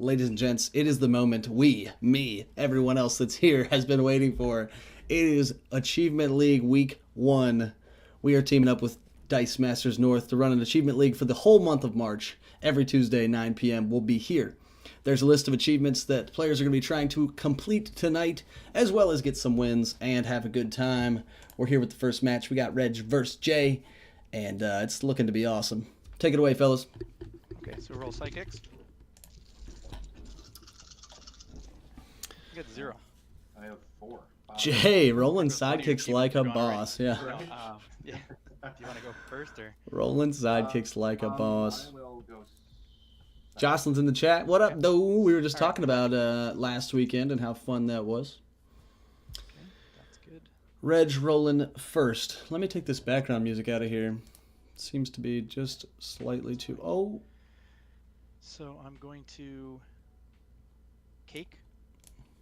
Ladies and gents, it is the moment everyone else that's here has been waiting for. It is Achievement League Week 1. We are teaming up with Dice Masters North to run an Achievement League for the whole month of March. Every Tuesday, 9 p.m. We'll be here. There's a list of achievements that players are going to be trying to complete tonight, as well as get some wins and have a good time. We're here with the first match. We got Reg versus Jay, and it's looking to be awesome. Take it away, fellas. Okay, so roll psychics. I got 0. I have 4. Jay, rolling sidekicks like a boss. Yeah. Yeah. Do you want to go first or? Rolling sidekicks like a boss. I will go Jocelyn's in the chat. What up, though? We were just talking about last weekend and how fun that was. Okay, that's good. Reg rolling first. Let me take this background music out of here. Seems to be just slightly too... Oh. So I'm going to cake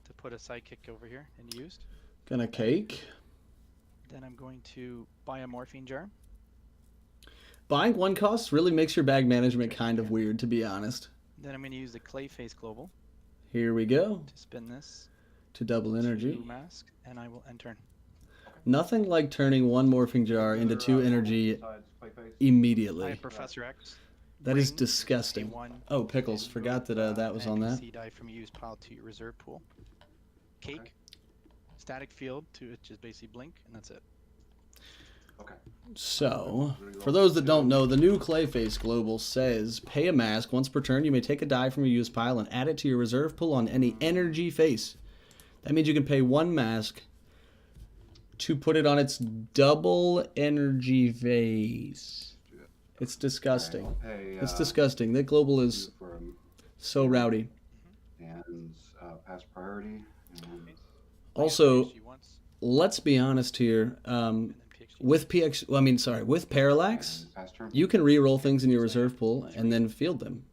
to put a sidekick over here and used. Gonna cake. Then I'm going to buy a morphine jar. Buying one cost really makes your bag management kind of weird, to be honest. Then I'm going to use the clay face global Here we go. to spin this To double energy. to mask, and I will end turn. Nothing like turning one morphing jar into 2 energy besides Clayface. I immediately. have Professor X. That is Ring, disgusting. A1, Oh, Pickles. and Forgot that that was on that. C die from your used pile to your reserve pool. Cake. Okay. Static field to just basically blink, and that's it. Okay. So, for those that don't know, the new Clayface Global says, pay a mask. Once per turn, you may take a die from your used pile and add it to your reserve pool on any energy face. That means you can pay 1 mask to put it on its double energy face. It's disgusting. I'll pay, It's disgusting. That Global is 2 for so rowdy. and pass priority. And Also, PXG once, let's be honest here. and then PXG. With Parallax, and pass turn. you can re-roll things in your reserve pool and then field them.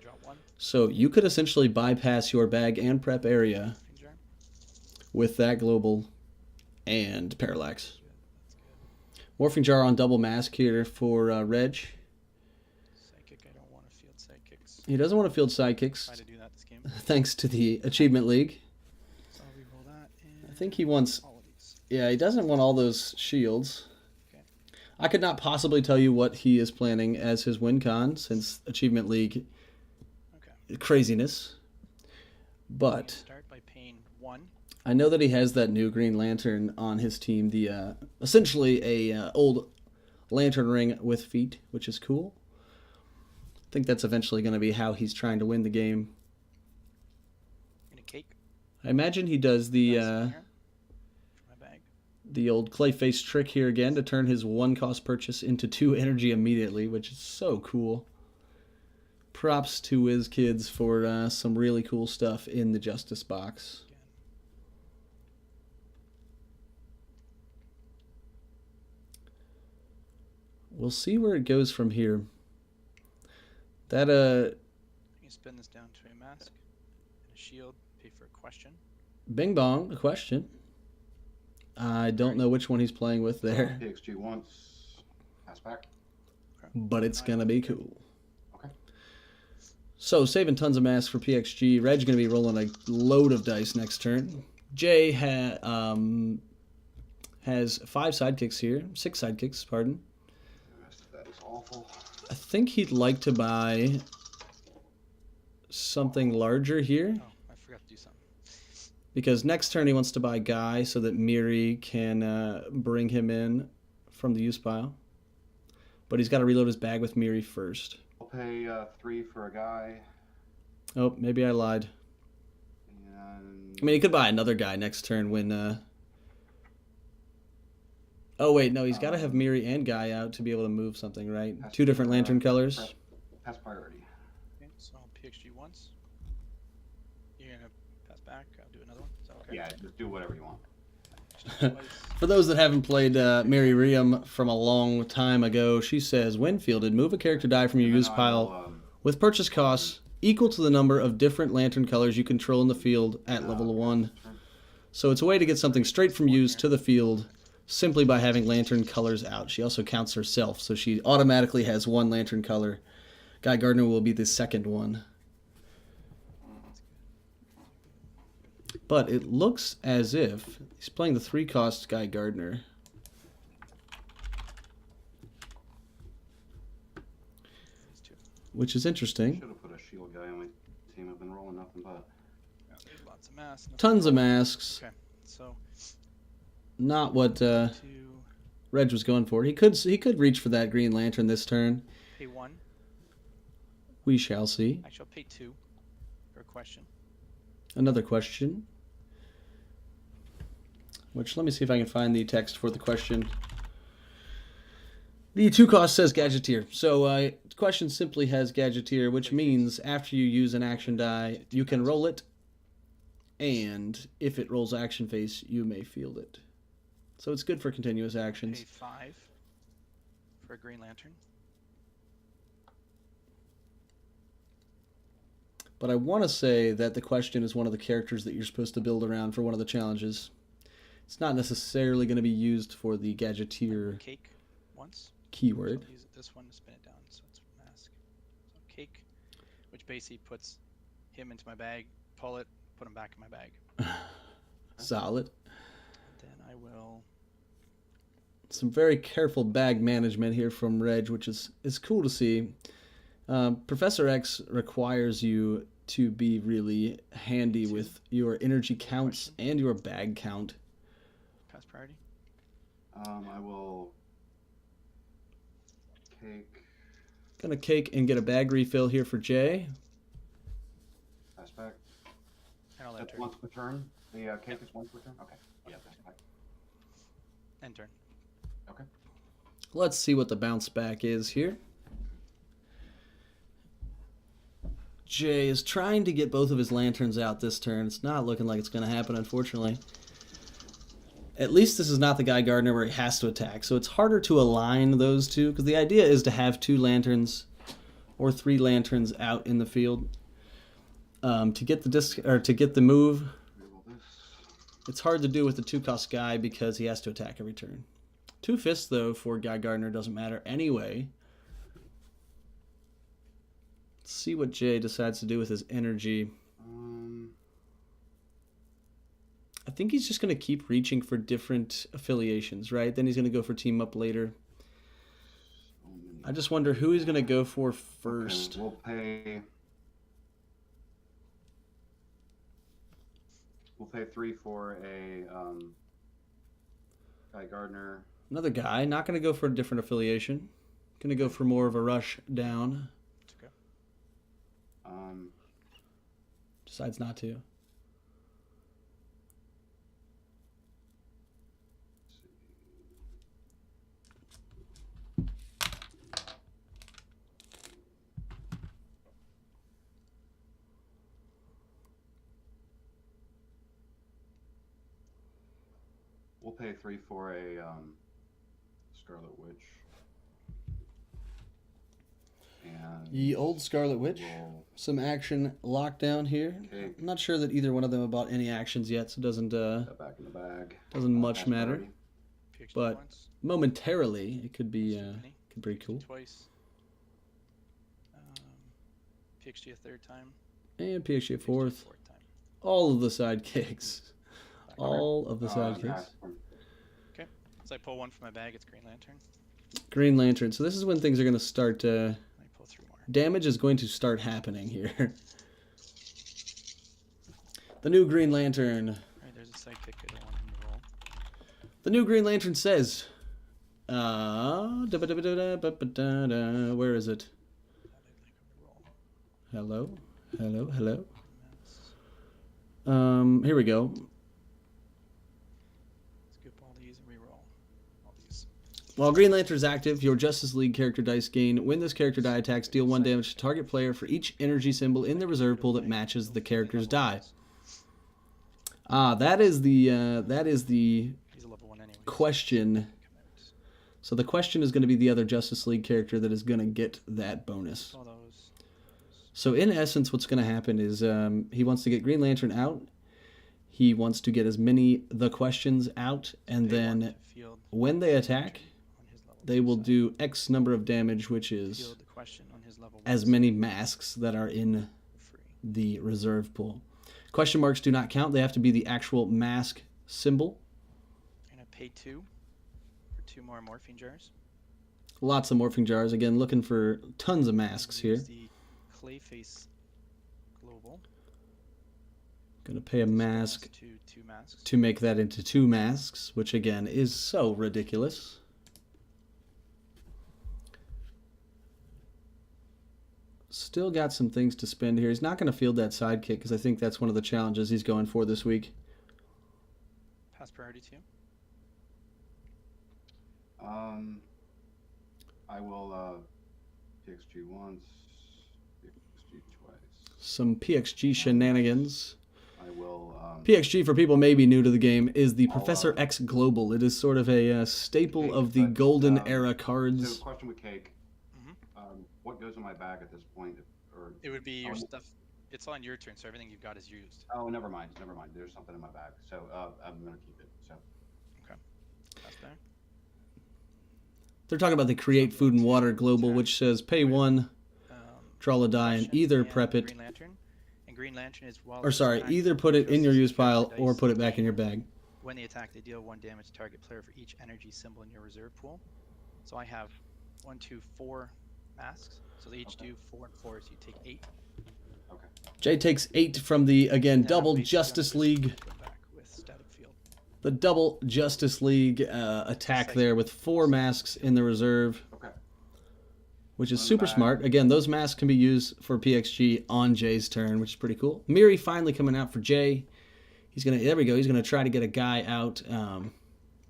Drop 1. So you could essentially bypass your bag and prep area Morphine jar. with that global and Parallax. Good. That's good. Morphing jar on double mask here for Reg. Psychic. I don't want to field psychics. He doesn't want to field Try sidekicks, to do that this game. thanks to the Achievement League. So I'll reroll that. And I think he wants... all of these. Yeah, he doesn't want all those shields. Okay. I could not possibly tell you what he is planning as his win con, since Achievement League Okay. craziness. But... Start by paying 1. I know that he has that new Green Lantern on his team, the essentially a old lantern ring with feet, which is cool. I think that's eventually going to be how he's trying to win the game. I'm gonna cake. I imagine he does the Dice in here for my bag. the old Clayface trick here again to turn his 1 cost purchase into 2 energy immediately, which is so cool. Props to WizKids for some really cool stuff in the Justice box. Again. We'll see where it goes from here. That You can spin this down to a mask and a shield. Pay for a question. Bing bong, a question. I don't know which one he's playing with there, PXG once. Pass back. but it's gonna be cool. Okay. So, saving tons of masks for PXG. Reg's gonna be rolling a load of dice next turn. Jay has 5 sidekicks here. 6 sidekicks, pardon. The rest of that is awful. I think he'd like to buy something larger here, Oh, I forgot to do something. because next turn he wants to buy Guy so that Miri can bring him in from the use pile. But he's got to reload his bag with Miri first. I'll pay 3 for a guy. Oh, maybe I lied. And I mean, he could buy another guy next turn when... Oh, wait, no, he's got to have Miri and Guy out to be able to move something, right? Has 2 to, different lantern colors. pass priority. Okay, so I'll PXG once. You're gonna pass back. I'll do another one. Is that okay? Yeah, just do whatever you want. Twice. For those that haven't played Miri Riem from a long time ago, she says, when fielded, move a character die from your And then use I pile will, with purchase costs equal to the number of different lantern colors you control in the field at level 1. So it's a way to get something straight from use to the field simply by having lantern colors out. She also counts herself, so she automatically has 1 lantern color. Guy Gardner will be the second one. But it looks as if he's playing the 3-cost Guy Gardner. These two. Which is interesting. Should have put a shield guy on my team. I've been rolling nothing but. Yeah, there's lots of masks. nothing Tons of wrong. masks. Okay, so Not what to Reg was going for. He could reach for that Green Lantern this turn. pay 1. We shall see. Actually, I'll pay 2 for a question. Another question. Which, let me see if I can find the text for the question. The 2-cost says Gadgeteer. So, the question simply has Gadgeteer, which means after you use an action die, you can roll it, and if it rolls action face, you may field it. So it's good for continuous Pay actions. 5 for a Green Lantern. But I want to say that the question is one of the characters that you're supposed to build around for one of the challenges. It's not necessarily going to be used for the Gadgeteer Cake once. keyword. So I'll use this one to spin it down, so it's mask. So cake, which basically puts him into my bag, pull it, put him back in my bag. Solid. Then I will. Some very careful bag management here from Reg, which is cool to see. Professor X requires you to be really handy with your energy counts and your bag count. Pass priority. I will cake. Gonna cake and get a bag refill here for Jay. Pass back. And I'll That's enter. once per turn. The cake is once per turn. Okay. Yeah. Pass back. End turn. Okay. Let's see what the bounce back is here. Jay is trying to get both of his lanterns out this turn. It's not looking like it's going to happen, unfortunately. At least this is not the Guy Gardner where he has to attack, so it's harder to align those two, because the idea is to have 2 lanterns or 3 lanterns out in the field. To get the move, Reroll this. it's hard to do with the 2-cost Guy because he has to attack every turn. 2 fists, though, for Guy Gardner doesn't matter anyway. Let's see what Jay decides to do with his energy. I think he's just going to keep reaching for different affiliations, right? Then he's going to go for team up later. I just wonder who he's going to go for first. Okay, we'll pay 3 for a Guy Gardner. Another guy, not going to go for a different affiliation. Going to go for more of a rush down. It's okay. Decides not to. We'll pay 3 for a Scarlet Witch. And Ye old Scarlet Witch. we'll Some action lockdown here. Okay. I'm not sure that either one of them have bought any actions yet, so it doesn't put that back in the bag. doesn't much Pass matter. priority. PhD But once. momentarily it could be Symphony. pretty cool. Twice. PhD a 3rd time. And PhD a 4th. 4th time. All of the sidekicks. Back. All of the sidekicks. pass from- So I pull 1 from my bag. It's Green Lantern. Green Lantern. So this is when things are going to start. I pull 3 more. Damage is going to start happening here. The new Green Lantern. Alright, there's a sidekick I don't want him to roll. The new Green Lantern says. Where is it? Hello? Hello? Hello? Here we go. Skip all these and reroll all these. While Green Lantern is active, your Justice League character dice gain. When this character die attacks, deal 1 damage to target player for each energy symbol in the reserve pool that matches the character's die. That is the He's a level 1 anyway. question. So the question is going to be the other Justice League character that is going to get that bonus. All those. So in essence, what's going to happen is he wants to get Green Lantern out. He wants to get as many the questions out, and Pay 1 then to field when they attack, on his level they 2 will side. do X number of damage, which is Field the question on his level 1 as side many masks that are in for free. the reserve pool. Question marks do not count. They have to be the actual mask symbol. I'm gonna pay 2 for 2 more morphine jars. Lots of morphing jars. Again, looking for tons of masks here. Use the Clayface Global. Going to pay a mask To 2 masks. to make that into 2 masks, which again is so ridiculous. Still got some things to spend here. He's not going to field that sidekick because I think that's one of the challenges he's going for this week. Pass priority 2. I will PXG once, PXG twice. Some PXG shenanigans. I will. PXG, for people maybe new to the game, is the Professor X Global. It is sort of a staple Cake, of the but, golden era So, cards. question with Cake. What goes in my bag at this point? Or It would be your stuff. It's on your turn, so everything you've got is used. oh, never mind. There's something in my bag, so I'm gonna keep it. So. Okay. Pass there. They're talking about the Create Food and Water Global, which says pay 1, draw a die, and either prep it. Green Lantern. And Green Lantern is while Or sorry, either put it in your use pile or put it back in your bag. When they attack, they deal 1 damage to target player for each energy symbol in your reserve pool. So I have 1, 2, 4 masks. So they each do 4 and 4, so you take 8. Okay. Jay takes 8 from the, again, Now, double basically, Justice League. Go back with Static Field. The double Justice League attack there with 4 masks in the reserve, Okay. which is super smart. Again, those masks can be used for PXG on Jay's turn, which is pretty cool. Miri finally coming out for Jay. He's gonna, there we go. He's gonna try to get a guy out,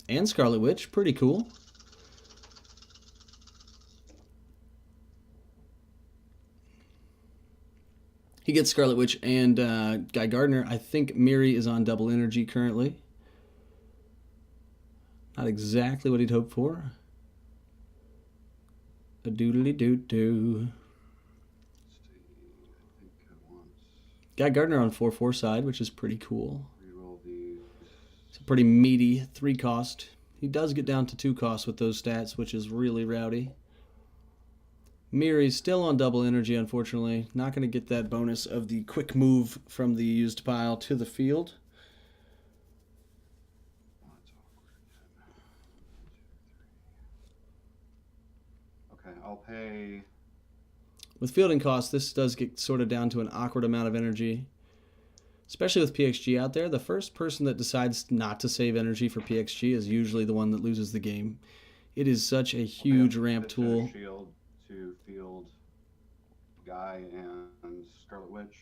and Scarlet Witch, pretty cool. He gets Scarlet Witch and Guy Gardner. I think Miri is on double energy currently. Not exactly what he'd hoped for. A doodly doo doo. Let's see. I think I want Guy Gardner on 4/4 side, which is pretty cool. reroll these. It's a pretty meaty 3 cost. He does get down to 2 costs with those stats, which is really rowdy. Miri's still on double energy, unfortunately. Not going to get that bonus of the quick move from the used pile to the field. Oh, that's awkward. 1, 2, 3. Okay, I'll pay. With fielding costs, this does get sort of down to an awkward amount of energy. Especially with PXG out there, the first person that decides not to save energy for PXG is usually the one that loses the game. It is such a huge ramp tool. Shield to field Guy and Scarlet Witch.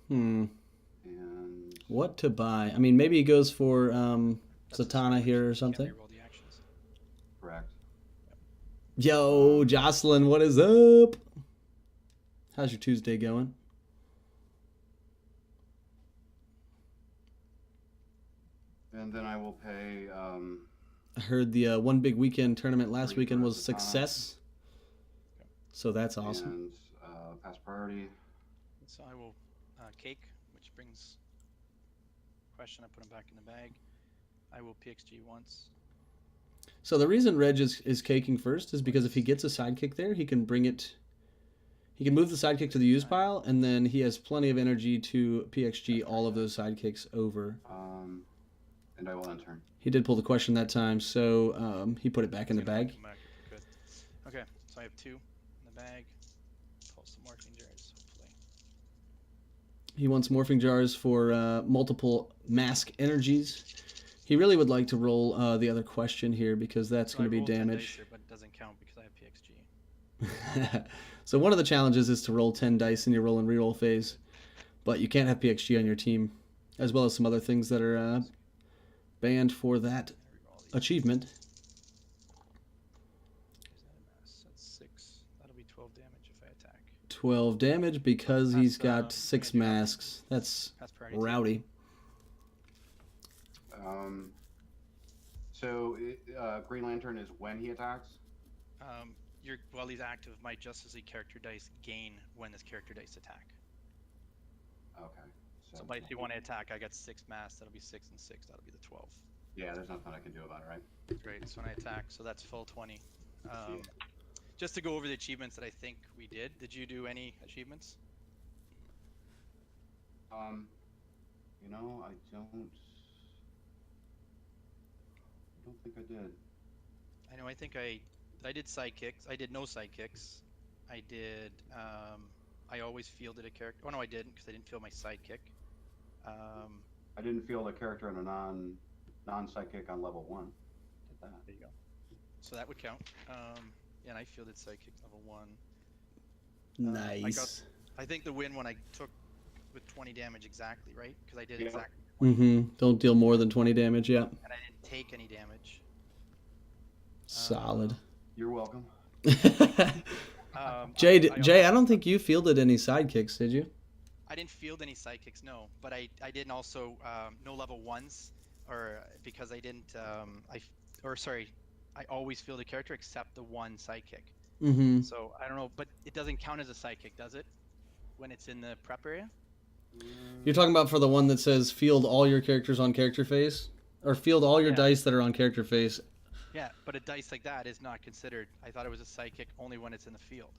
And what to buy? I mean, maybe he goes for Zatanna here or something. Roll the actions. Correct. Yo, Jocelyn, what is up? How's your Tuesday going? And then I will pay. I heard the One Big Weekend tournament last 3 weekend for was a Zatanna. success. So that's awesome. And pass priority. So I will cake, which brings question. I put him back in the bag. I will PXG once. So the reason Reg is caking first is because if he gets a sidekick there, he can bring it. He can move the sidekick to the use pile, and then he has plenty of energy to PXG all of those sidekicks over. And I will enter. He did pull the question that time, so he put it back in the bag. Good. Okay, so I have 2 in the bag. Pull some morphine jars, hopefully. He wants morphing jars for multiple mask energies. He really would like to roll the other question here because that's going to be damage. Here, but it doesn't count because I have PXG. So one of the challenges is to roll 10 dice in your roll and reroll phase, but you can't have PXG on your team, as well as some other things that are banned for that achievement. That's 6. That'll be 12 damage if I attack. 12 damage because he's got 6 masks. That's rowdy. So Green Lantern is when he attacks? While he's active, my Justice League character dice gain when this character dice attack. Okay. So if you want to attack, I got 6 masks. That'll be 6 and 6. That'll be the 12. Yeah, there's nothing I can do about it, right? Great. So when I attack, so that's full 20. just to go over the achievements that I think we did. Did you do any achievements? You know, I don't think I did. I know. I think I did sidekicks. I did no sidekicks. I did. I always fielded a character. Oh no, I didn't because I didn't field my sidekick. I didn't field a character in a non-psychic on level 1. Did that. There you go. So that would count. Yeah, and I fielded sidekick level 1. Nice. I think the win when I took with 20 damage exactly, right? Because I did Yeah. exactly. Don't deal more than 20 damage. Yeah. And I didn't take any damage. Solid. You're welcome. Jay, I Jay, I don't think you fielded any sidekicks, did you? I didn't field any sidekicks, no. But I didn't also no level 1s, or because I didn't I always field a character except the one sidekick. Mm-hmm. So I don't know, but it doesn't count as a sidekick, does it? When it's in the prep area? You're talking about for the one that says field all your characters on character face? Or field all your Yeah. dice that are on character face. Yeah, but a dice like that is not considered. I thought it was a sidekick only when it's in the field.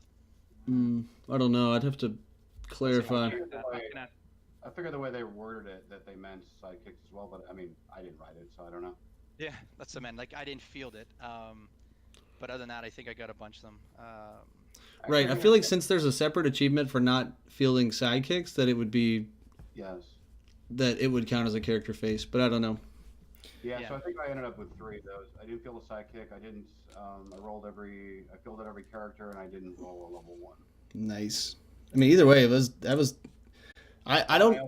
I don't know. I'd have to clarify. I figured the way they worded it that they meant sidekicks as well, but I mean, I didn't write it, so I don't know. Yeah, that's what I meant. Like, I didn't field it. But other than that, I think I got a bunch of them. Right. I feel like since there's a separate achievement for not fielding sidekicks, that it would be Yes. that it would count as a character face. But I don't know. Yeah, Yeah. so I think I ended up with 3 of those. I didn't field a sidekick. I didn't. I fielded every character, and I didn't roll a level 1. Nice. I mean, either way, that was. I don't.